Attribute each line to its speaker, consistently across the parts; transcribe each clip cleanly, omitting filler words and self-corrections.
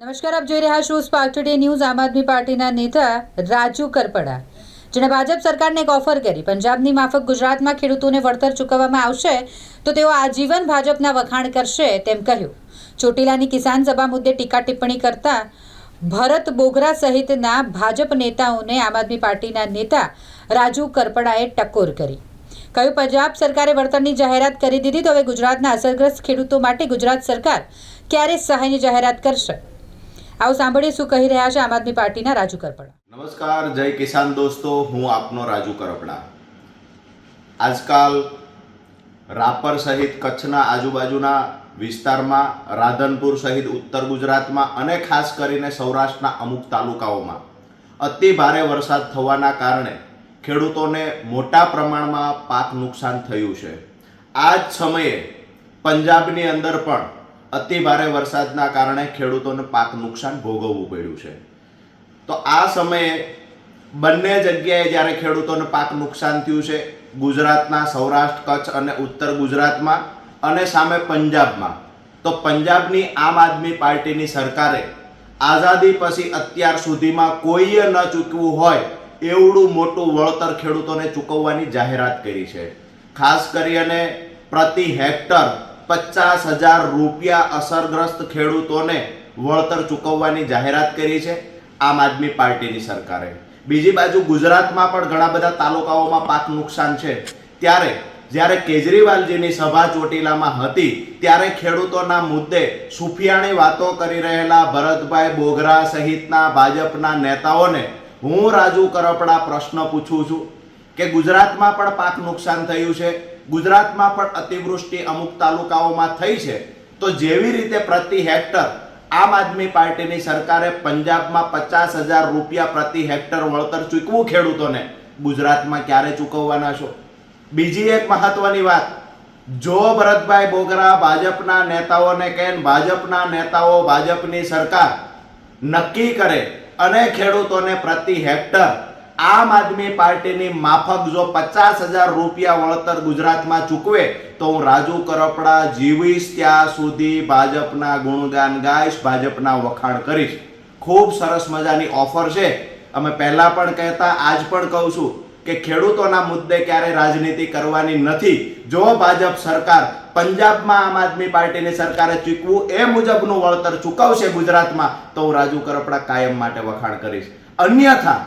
Speaker 1: નમસ્કાર, આપ જોઈ રહ્યા છો સ્પાર્ક ટુડે ન્યૂઝ। આમ આદમી પાર્ટીના નેતા રાજુ કરપડા, જેણે ભાજપ સરકારને એક ઓફર કરી પંજાબની માફક ગુજરાતમાં ખેડૂતોને વળતર ચૂકવવામાં આવશે તો તેઓ આજીવન ભાજપના વખાણ કરશે તેમ કહ્યું। ચોટીલાની કિસાન સભા મુદ્દે ટીકા ટિપ્પણી કરતા ભરત બોગરા સહિતના ભાજપ નેતાઓને આમ આદમી પાર્ટીના નેતા રાજુ કરપડાએ ટકોર કરી। કહ્યું, પંજાબ સરકારે વળતરની જાહેરાત કરી દીધી તો હવે ગુજરાતના અસરગ્રસ્ત ખેડૂતો માટે ગુજરાત સરકાર ક્યારે સહાયની જાહેરાત કરશે? आओ सांभळीए શું કહી રહ્યા છે આમ આદમી પાર્ટીના રાજુ કરપડા।
Speaker 2: नमस्कार, जय किसान दोस्तों, हूँ आपनो राजू करपड़ा। आजकल रापर सहित कच्छना आजूबाजूना विस्तारमा, राधनपुर सहित उत्तर गुजरातमां अने खास करीने सौराष्ट्रना अमुक तालुकाओमां अति भारे वरसाद थवाना कारणे खेडूतोने मोटा प्रमाणमां पाक नुकसान थयुं छे। आ ज समये पंजाबनी अंदर पण अति भारे वरसादना कारणे खेडूतोने पाक नुकसान भोगवવું પડ્યું છે। तो आ समये बंने जग्याए ज्यारे खेडूतोने पाक नुकसान थयुं छे, गुजरातना सौराष्ट्र, कच्छ अने उत्तर गुजरातमां अने सामे पंजाबमां, तो पंजाबनी आम आदमी पार्टीनी सरकारे आजादी पछी अत्यार सुधीमां कोईए न चूकव्युं होय एवडुं मोटुं वळतर खेडूतोने चूकववानी जाहेरात करी छे। खास करीने प्रति हेक्टर 50,000 રૂપિયા અસરગ્રસ્ત ખેડૂતોને વળતર ચૂકવવાની જાહેરાત કરી છે આમ આદમી પાર્ટીની સરકારે। બીજી બાજુ ગુજરાતમાં પણ ઘણા બધા તાલુકાઓમાં પાક નુકસાન છે, ત્યારે જ્યારે કેજરીવાલજીની સભા ચોટીલામાં હતી ત્યારે ખેડૂતોના મુદ્દે સુફિયાણી વાતો કરી રહેલા ભરતભાઈ બોગરા સહિતના ભાજપના નેતાઓને હું રાજુ કરપડા પ્રશ્ન પૂછું છું કે ગુજરાતમાં પણ પાક નુકસાન થયું છે, गुजरातमां पण अतिवृष्टि अमुक तालुकाओमां थई छे, तो जेवी रीते प्रति हेक्टर आम आदमी पार्टीनी सरकारे पंजाबमां 50,000 રૂપિયા प्रति हेक्टर वळतर चूकवुं खेडूतोने गुजरातमां क्यारे चूकववाना छो? बीजी एक महत्वनी वात, जो भरतभाई बोगरा भाजपना नेताओने कहे, भाजपना नेताओ भाजपनी सरकार नक्की करे अने खेडूतोने प्रति हेक्टर आम आदमी पार्टीनी माफक जो 50,000 રૂપિયા वळतर गुजरात में चूकवे तो हूँ राजू करपड़ा जीवीश त्या सुधी भाजपना गुणगान गाईश, भाजपना वखाण करीश। खूब सरस मजानी ऑफर छे। अमे पहला पण कहता, आज पण कहूं छुं के खेडूतोना मुद्दे क्यारे राजनीति करवानी नथी। जो भाजप सरकार पंजाब में आम आदमी पार्टीनी सरकारे चूकवुं ए मुजबनुं वळतर चूकवशे गुजरात में तो हूँ राजू करपड़ा कायम माटे वखाण करीश। अन्यथा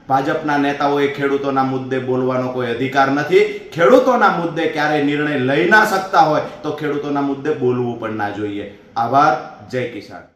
Speaker 2: भाजपना नेताओए खेडूतोना मुद्दे बोलवानो कोई अधिकार नहीं। खेडूतोना मुद्दे क्यारे निर्णय लई ना सकता होय तो खेडूतोना मुद्दे बोलवुं पण ना जोईए। आभार। जय किसान।